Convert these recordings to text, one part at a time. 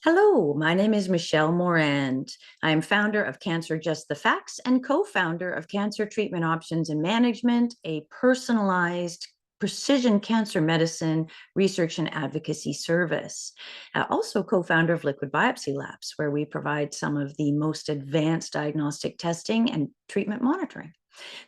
Hello, my name is Michelle Morand. I am founder of Cancer Just the Facts and co-founder of Cancer Treatment Options and Management, a personalized precision cancer medicine research and advocacy service. Also co-founder of Liquid Biopsy Labs, where we provide some of the most advanced diagnostic testing and treatment monitoring.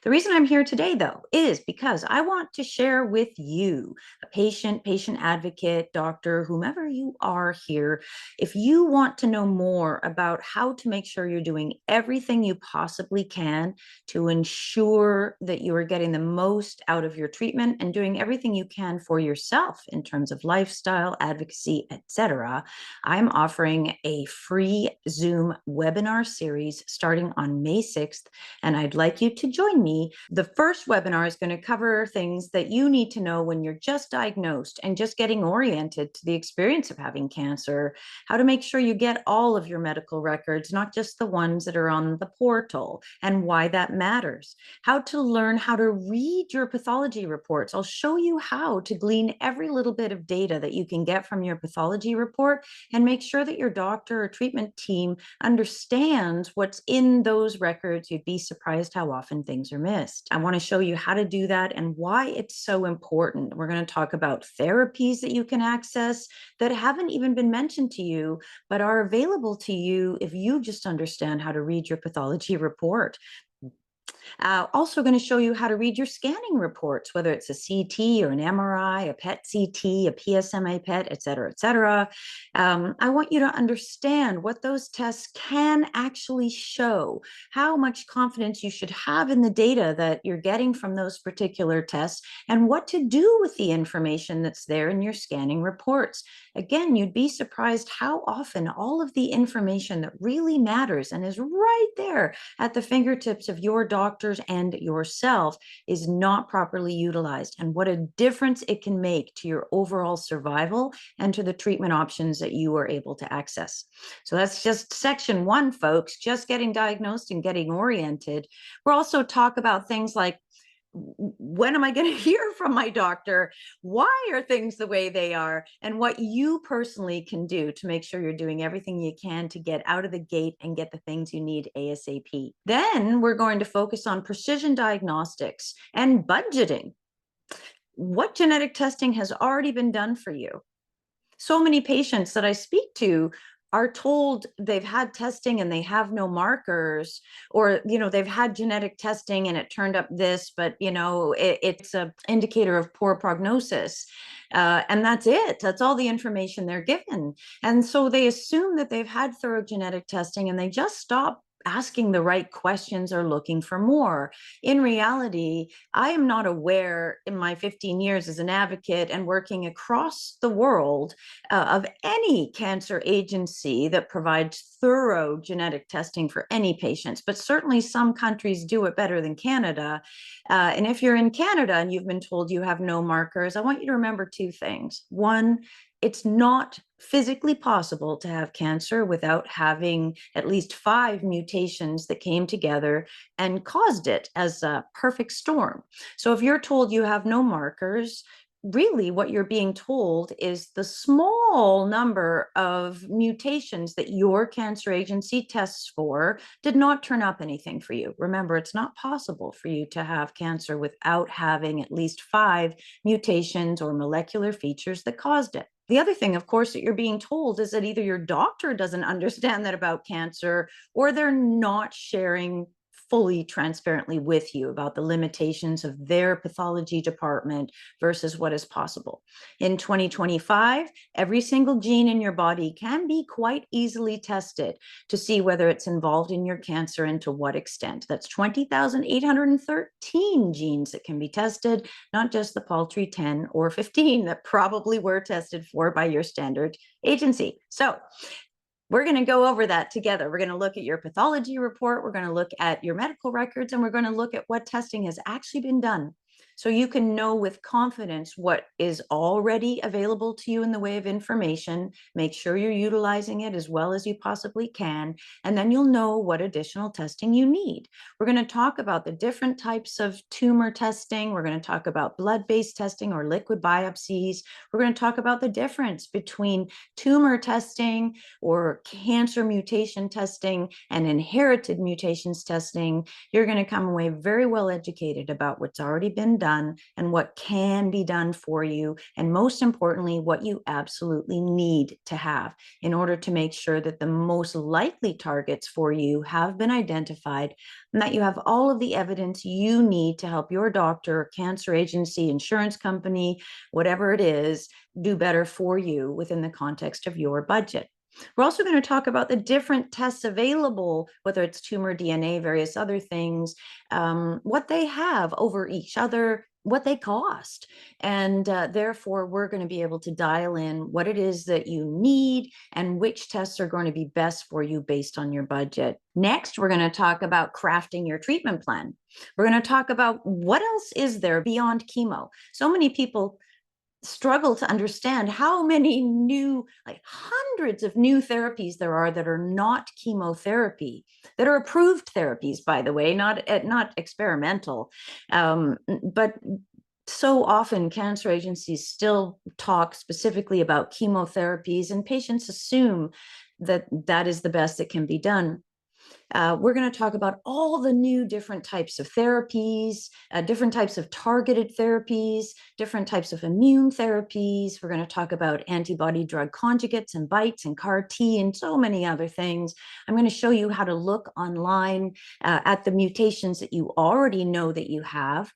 The reason I'm here today, though, is because I want to share with you, a patient, patient advocate, doctor, whomever you are here, if you want to know more about how to make sure you're doing everything you possibly can to ensure that you are getting the most out of your treatment and doing everything you can for yourself in terms of lifestyle, advocacy, etc., I'm offering a free Zoom webinar series starting on May 6th, and I'd like you to join me. The first webinar is going to cover things that you need to know when you're just diagnosed and just getting oriented to the experience of having cancer, how to make sure you get all of your medical records, not just the ones that are on the portal, and why that matters, how to learn how to read your pathology reports. I'll show you how to glean every little bit of data that you can get from your pathology report and make sure that your doctor or treatment team understands what's in those records. You'd be surprised how often things are missed. I want to show you how to do that and why it's so important. We're going to talk about therapies that you can access that haven't even been mentioned to you, but are available to you if you just understand how to read your pathology report. Also going to show you how to read your scanning reports, whether it's a CT or an MRI, a PET CT, a PSMA PET, et cetera, et cetera. I want you to understand what those tests can actually show, how much confidence you should have in the data that you're getting from those particular tests, and what to do with the information that's there in your scanning reports. Again, you'd be surprised how often all of the information that really matters and is right there at the fingertips of your doctors and yourself is not properly utilized, and what a difference it can make to your overall survival and to the treatment options that you are able to access. So that's just section one, folks, just getting diagnosed and getting oriented. We'll also talk about things like, when am I going to hear from my doctor? Why are things the way they are? And what you personally can do to make sure you're doing everything you can to get out of the gate and get the things you need ASAP. Then we're going to focus on precision diagnostics and budgeting. What genetic testing has already been done for you? So many patients that I speak to are told they've had testing and they have no markers, or they've had genetic testing and it turned up this, but it's an indicator of poor prognosis, and that's it. That's all the information they're given, and so they assume that they've had thorough genetic testing and they just stop asking the right questions or looking for more. In reality, I am not aware in my 15 years as an advocate and working across the world of any cancer agency that provides thorough genetic testing for any patients, but certainly some countries do it better than Canada. And if you're in Canada and you've been told you have no markers, I want you to remember two things. One, it's not physically possible to have cancer without having at least 5 mutations that came together and caused it as a perfect storm. So if you're told you have no markers, really what you're being told is the small number of mutations that your cancer agency tests for did not turn up anything for you. Remember, it's not possible for you to have cancer without having at least 5 mutations or molecular features that caused it. The other thing, of course, that you're being told is that either your doctor doesn't understand that about cancer, or they're not sharing fully transparently with you about the limitations of their pathology department versus what is possible. In 2025, every single gene in your body can be quite easily tested to see whether it's involved in your cancer and to what extent. That's 20,813 genes that can be tested, not just the paltry 10 or 15 that probably were tested for by your standard agency. So we're going to go over that together. We're going to look at your pathology report. We're going to look at your medical records, and we're going to look at what testing has actually been done So you can know with confidence what is already available to you in the way of information. Make sure you're utilizing it as well as you possibly can, and then you'll know what additional testing you need. We're going to talk about the different types of tumor testing. We're going to talk about blood-based testing or liquid biopsies. We're going to talk about the difference between tumor testing or cancer mutation testing and inherited mutations testing. You're going to come away very well educated about what's already been done and what can be done for you, and most importantly, what you absolutely need to have in order to make sure that the most likely targets for you have been identified and that you have all of the evidence you need to help your doctor, cancer agency, insurance company, whatever it is, do better for you within the context of your budget. We're also going to talk about the different tests available, whether it's tumor DNA, various other things, what they have over each other, what they cost. And therefore, we're going to be able to dial in what it is that you need and which tests are going to be best for you based on your budget. Next, we're going to talk about crafting your treatment plan. We're going to talk about what else is there beyond chemo. So many people struggle to understand how many new, like hundreds of new therapies there are that are not chemotherapy, that are approved therapies, by the way, not experimental. But so often cancer agencies still talk specifically about chemotherapies, and patients assume that that is the best that can be done. We're going to talk about all the new different types of therapies, different types of targeted therapies, different types of immune therapies. We're going to talk about antibody drug conjugates and BiTEs and CAR T and so many other things. I'm going to show you how to look online at the mutations that you already know that you have.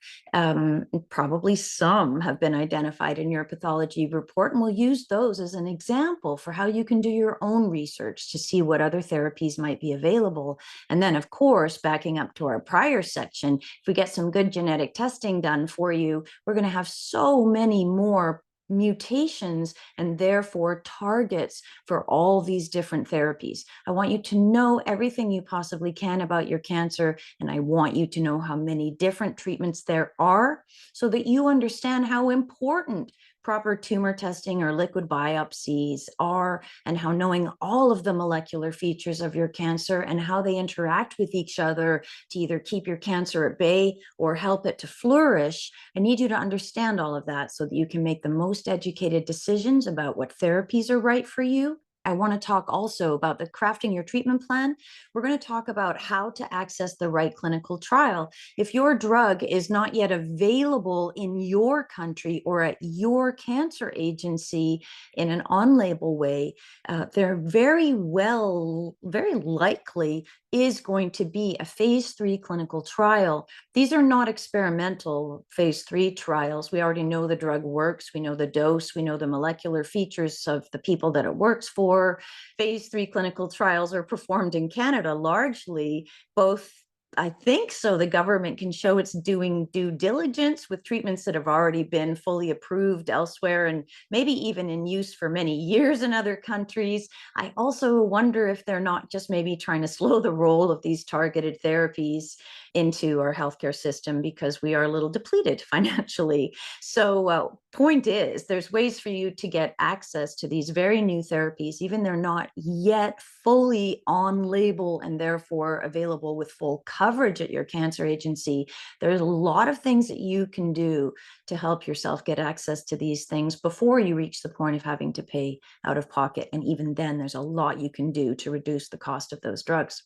Probably some have been identified in your pathology report, and we'll use those as an example for how you can do your own research to see what other therapies might be available. And then, of course, backing up to our prior section, if we get some good genetic testing done for you, we're going to have so many more mutations and therefore targets for all these different therapies. I want you to know everything you possibly can about your cancer, and I want you to know how many different treatments there are so that you understand how important proper tumor testing or liquid biopsies are, and how knowing all of the molecular features of your cancer and how they interact with each other to either keep your cancer at bay or help it to flourish. I need you to understand all of that so that you can make the most educated decisions about what therapies are right for you. I want to talk also about the crafting your treatment plan. We're going to talk about how to access the right clinical trial. If your drug is not yet available in your country or at your cancer agency in an on-label way, there very likely is going to be a phase 3 clinical trial. These are not experimental phase 3 trials. We already know the drug works. We know the dose. We know the molecular features of the people that it works for. Phase 3 clinical trials are performed in Canada largely, both, I think, so the government can show it's doing due diligence with treatments that have already been fully approved elsewhere and maybe even in use for many years in other countries. I also wonder if they're not just maybe trying to slow the roll of these targeted therapies into our healthcare system because we are a little depleted financially. So point is, there's ways for you to get access to these very new therapies, even they're not yet fully on label and therefore available with full coverage at your cancer agency. There's a lot of things that you can do to help yourself get access to these things before you reach the point of having to pay out of pocket. And even then, there's a lot you can do to reduce the cost of those drugs.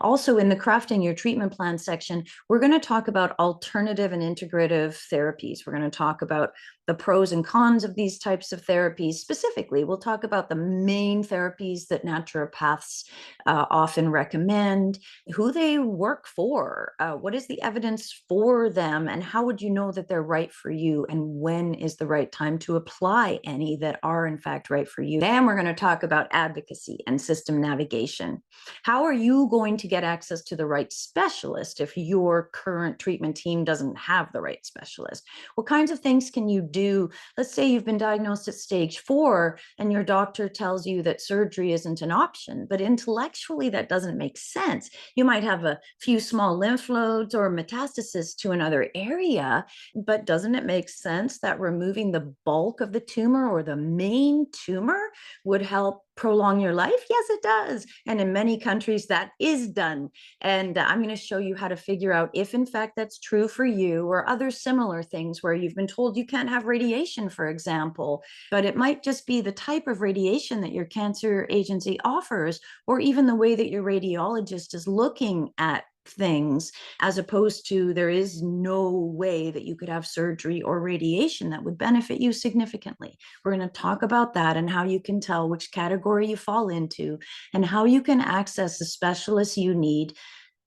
Also, in the crafting your treatment plan section, we're going to talk about alternative and integrative therapies. We're going to talk about the pros and cons of these types of therapies. Specifically, we'll talk about the main therapies that naturopaths often recommend, who they work for, what is the evidence for them, and how would you know that they're right for you and when is the right time to apply any that are in fact right for you. Then we're going to talk about advocacy and system navigation. How are you going to get access to the right specialist if your current treatment team doesn't have the right specialist? What kinds of things can you do? Let's say you've been diagnosed at stage 4 and your doctor tells you that surgery isn't an option, but intellectually that doesn't make sense. You might have a few small lymph nodes or metastasis to another area, but doesn't it make sense that removing the bulk of the tumor or the main tumor would help prolong your life? Yes, it does. And in many countries that is done. And I'm going to show you how to figure out if in fact that's true for you, or other similar things where you've been told you can't have radiation, for example, but it might just be the type of radiation that your cancer agency offers, or even the way that your radiologist is looking at things, as opposed to there is no way that you could have surgery or radiation that would benefit you significantly. We're going to talk about that and how you can tell which category you fall into and how you can access the specialists you need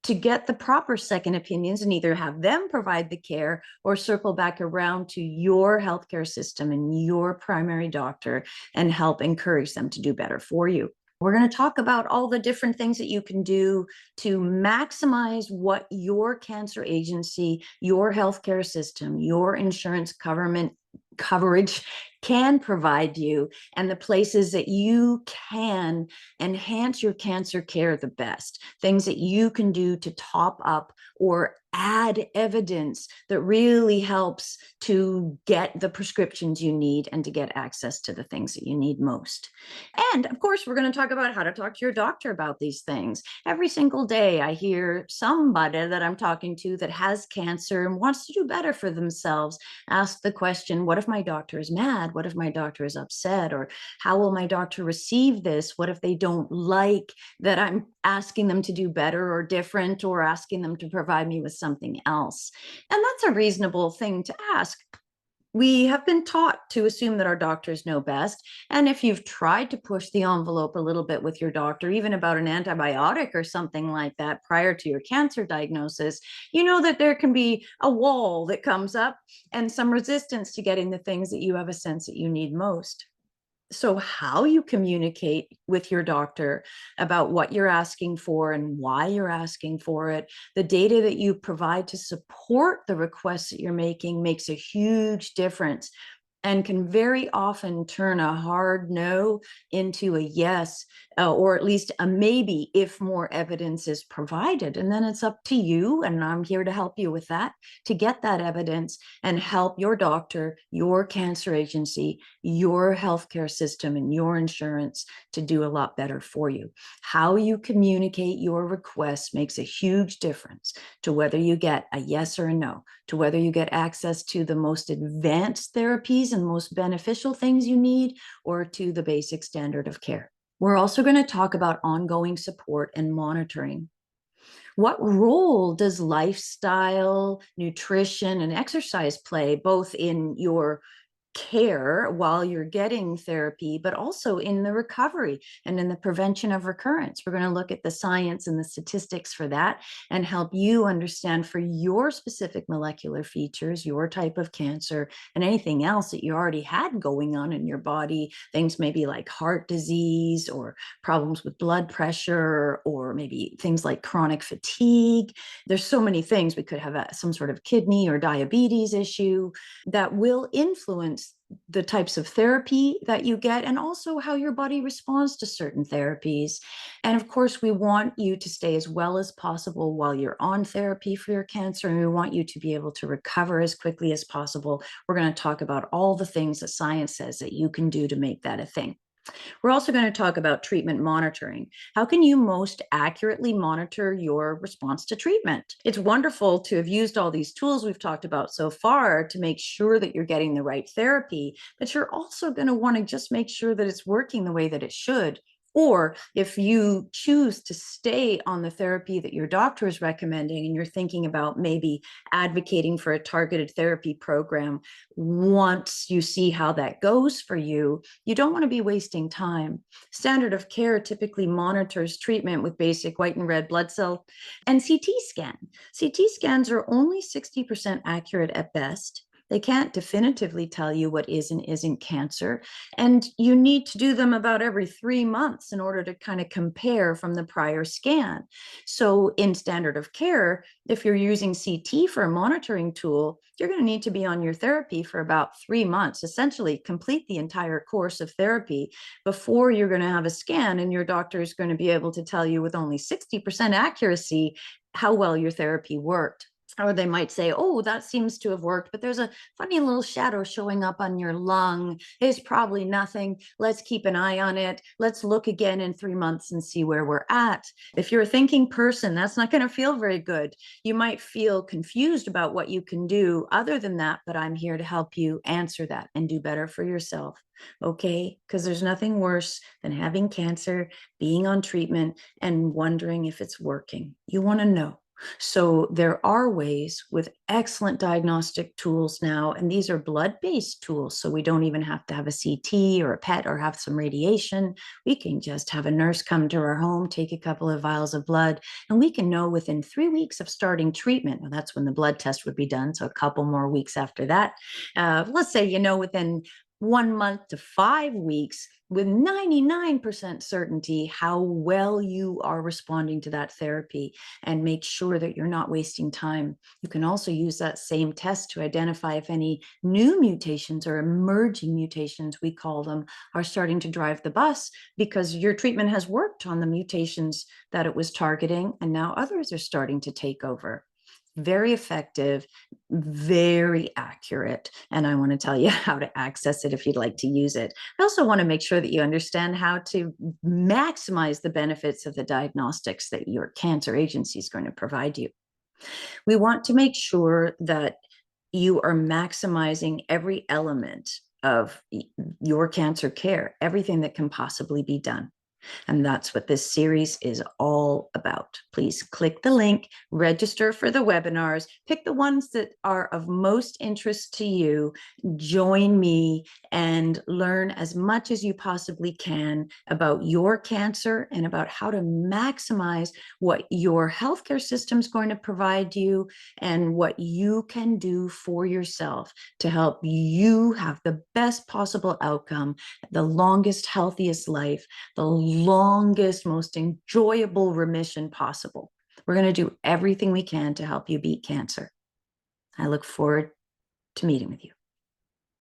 to get the proper second opinions and either have them provide the care or circle back around to your healthcare system and your primary doctor and help encourage them to do better for you. We're going to talk about all the different things that you can do to maximize what your cancer agency, your healthcare system, your insurance government coverage can provide you, and the places that you can enhance your cancer care the best, things that you can do to top up or add evidence that really helps to get the prescriptions you need and to get access to the things that you need most. And of course, we're going to talk about how to talk to your doctor about these things. Every single day, I hear somebody that I'm talking to that has cancer and wants to do better for themselves ask the question, what if my doctor is mad? What if my doctor is upset? Or how will my doctor receive this? What if they don't like that I'm asking them to do better or different, or asking them to provide me with something else? And that's a reasonable thing to ask. We have been taught to assume that our doctors know best. And if you've tried to push the envelope a little bit with your doctor, even about an antibiotic or something like that prior to your cancer diagnosis, you know that there can be a wall that comes up and some resistance to getting the things that you have a sense that you need most. So how you communicate with your doctor about what you're asking for and why you're asking for it, the data that you provide to support the requests that you're making makes a huge difference, and can very often turn a hard no into a yes, or at least a maybe if more evidence is provided. And then it's up to you, and I'm here to help you with that, to get that evidence and help your doctor, your cancer agency, your healthcare system, and your insurance to do a lot better for you. How you communicate your requests makes a huge difference to whether you get a yes or a no, to whether you get access to the most advanced therapies and most beneficial things you need, or to the basic standard of care. We're also going to talk about ongoing support and monitoring. What role does lifestyle, nutrition, and exercise play both in your care while you're getting therapy, but also in the recovery and in the prevention of recurrence? We're going to look at the science and the statistics for that and help you understand for your specific molecular features, your type of cancer, and anything else that you already had going on in your body, things maybe like heart disease or problems with blood pressure, or maybe things like chronic fatigue. There's so many things. We could have some sort of kidney or diabetes issue that will influence the types of therapy that you get, and also how your body responds to certain therapies. And of course, we want you to stay as well as possible while you're on therapy for your cancer, and we want you to be able to recover as quickly as possible. We're going to talk about all the things that science says that you can do to make that a thing. We're also going to talk about treatment monitoring. How can you most accurately monitor your response to treatment? It's wonderful to have used all these tools we've talked about so far to make sure that you're getting the right therapy, but you're also going to want to just make sure that it's working the way that it should. Or if you choose to stay on the therapy that your doctor is recommending and you're thinking about maybe advocating for a targeted therapy program, once you see how that goes for you, you don't want to be wasting time. Standard of care typically monitors treatment with basic white and red blood cell and CT scan. CT scans are only 60% accurate at best. They can't definitively tell you what is and isn't cancer. And you need to do them about every 3 months in order to kind of compare from the prior scan. So in standard of care, if you're using CT for a monitoring tool, you're going to need to be on your therapy for about 3 months, essentially complete the entire course of therapy before you're going to have a scan, and your doctor is going to be able to tell you with only 60% accuracy how well your therapy worked. Or they might say, oh, that seems to have worked, but there's a funny little shadow showing up on your lung. It's probably nothing. Let's keep an eye on it. Let's look again in 3 months and see where we're at. If you're a thinking person, that's not going to feel very good. You might feel confused about what you can do other than that, but I'm here to help you answer that and do better for yourself. Okay? Because there's nothing worse than having cancer, being on treatment, and wondering if it's working. You want to know. So there are ways with excellent diagnostic tools now, and these are blood-based tools. So we don't even have to have a CT or a PET or have some radiation. We can just have a nurse come to our home, take a couple of vials of blood, and we can know within 3 weeks of starting treatment. Now, that's when the blood test would be done. So a couple more weeks after that, let's say, within 1 month to 5 weeks, with 99% certainty how well you are responding to that therapy, and make sure that you're not wasting time. You can also use that same test to identify if any new mutations or emerging mutations, we call them, are starting to drive the bus, because your treatment has worked on the mutations that it was targeting, and now others are starting to take over. Very effective, very accurate. And I want to tell you how to access it if you'd like to use it. I also want to make sure that you understand how to maximize the benefits of the diagnostics that your cancer agency is going to provide you. We want to make sure that you are maximizing every element of your cancer care, everything that can possibly be done. And that's what this series is all about. Please click the link, register for the webinars, pick the ones that are of most interest to you, join me, and learn as much as you possibly can about your cancer and about how to maximize what your healthcare system is going to provide you and what you can do for yourself to help you have the best possible outcome, the longest, healthiest life, the longest, most enjoyable remission possible. We're going to do everything we can to help you beat cancer. I look forward to meeting with you.